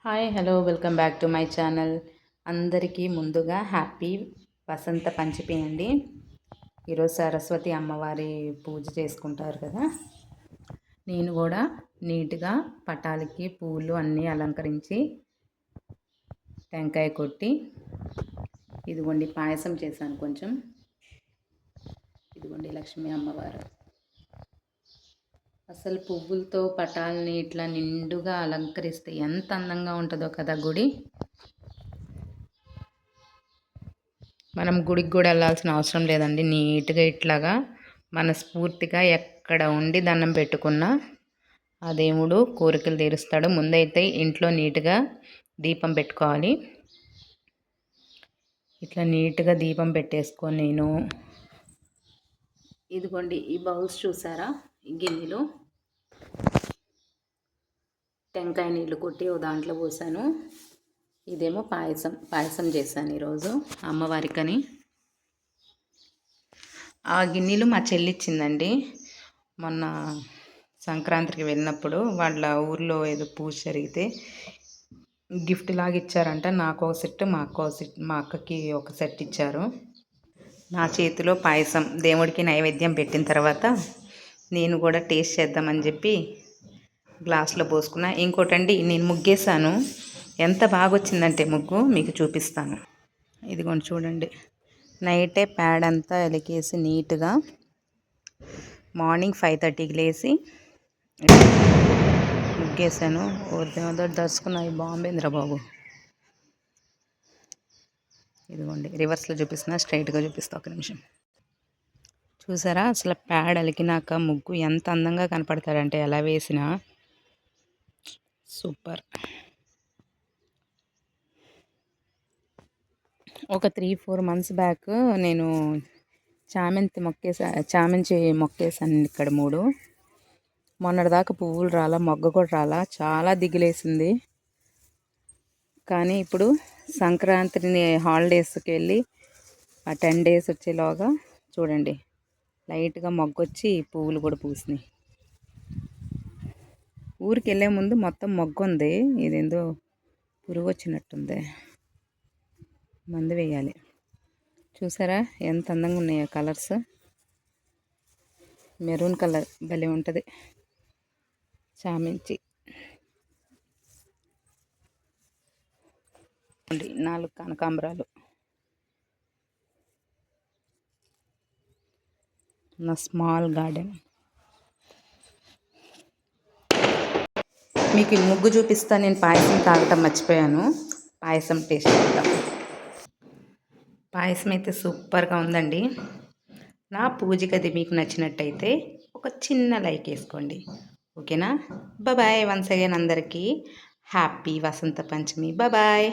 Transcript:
Hi hello welcome back to my channel. అందరికీ ముందుగా happy Vasanta పంచమి అండి. ఈరోజు సరస్వతి అమ్మవారి పూజ చేసుకుంటారు కదా. నేను కూడా నీట్గా పటాలకి పూలు అన్నీ అలంకరించి టెంకాయ కొట్టి ఇదిగోండి పాయసం చేశాను కొంచెం. ఇదిగోండి లక్ష్మీ అమ్మవారు. అసలు పువ్వులతో పటాలని ఇట్లా నిండుగా అలంకరిస్తే ఎంత అందంగా ఉంటుందో కదా గుడి. మనం గుడికి కూడా వెళ్ళాల్సిన అవసరం లేదండి. నీట్గా ఇట్లాగా మనస్ఫూర్తిగా ఎక్కడ ఉండి దండం పెట్టుకున్నా ఆ దేవుడు కోరికలు తీరుస్తాడు. ముందైతే ఇంట్లో నీట్గా దీపం పెట్టుకోవాలి. ఇట్లా నీట్గా దీపం పెట్టేసుకొని నేను ఇదిగోండి ఈ బౌల్స్ చూసారా, ఈ గిన్నెలు టెంకాయ నీళ్ళు కొట్టి ఓ దాంట్లో పోసాను. ఇదేమో పాయసం చేశాను ఈరోజు అమ్మవారికని. ఆ గిన్నెలు మా చెల్లిచ్చిందండి. మొన్న సంక్రాంతికి వెళ్ళినప్పుడు వాళ్ళ ఊర్లో ఏదో పూజ జరిగితే గిఫ్ట్ లాగా ఇచ్చారంట. నాకు ఒక సెట్, మా అక్కకి ఒక సెట్ ఇచ్చారు. నా చేతిలో పాయసం దేవుడికి నైవేద్యం పెట్టిన తర్వాత నేను కూడా టేస్ట్ చేద్దామని చెప్పి గ్లాస్లో పోసుకున్నా. ఇంకోటండి, నేను ముగ్గేసాను. ఎంత బాగా వచ్చిందంటే ముగ్గు మీకు చూపిస్తాను. ఇదిగోండి చూడండి. నైటే ప్యాడ్ అంతా ఎలికేసి నీట్గా మార్నింగ్ 5:30కి లేచి ముగ్గేసాను. దేవుడు దర్శకున్నాయి బాంబేంద్ర బాబు. ఇదిగోండి రివర్స్లో చూపిస్తున్నా, స్ట్రైట్గా చూపిస్తా. ఒక నిమిషం. చూసారా అసలు ప్యాడ్ అలికినాక ముగ్గు ఎంత అందంగా కనపడతాడంటే ఎలా వేసినా సూపర్. ఒక 3-4 మంత్స్ బ్యాక్ నేను చామంతి మొక్కేసాను ఇక్కడ 3. మొన్నటిదాకా పువ్వులు రాలా, మొగ్గ కూడా రాలా, చాలా దిగులేసింది. కానీ ఇప్పుడు సంక్రాంతిని హాలిడేస్కి వెళ్ళి ఆ 10 days వచ్చేలోగా చూడండి లైట్గా మొగ్గొచ్చి పువ్వులు కూడా పూసినాయి. ఊరికి వెళ్ళే ముందు మొత్తం మొగ్గు ఉంది. ఇదేందో పురుగు వచ్చినట్టుంది, మందు వేయాలి. చూసారా ఎంత అందంగా ఉన్నాయో కలర్స్. మెరూన్ కలర్ భలే ఉంటుంది చామంతి. 4 కనకాంబరాలు. నా స్మాల్ గార్డెన్. మీకు ఈ ముగ్గు చూపిస్తా. నేను పాయసం తాగటం మర్చిపోయాను. పాయసం టేస్ట్ చేద్దాం. పాయసం అయితే సూపర్గా ఉందండి. నా పూజ గది మీకు నచ్చినట్టయితే ఒక చిన్న లైక్ వేసుకోండి, ఓకేనా? Bye once again. అందరికీ హ్యాపీ వసంత పంచమి. బాయ్.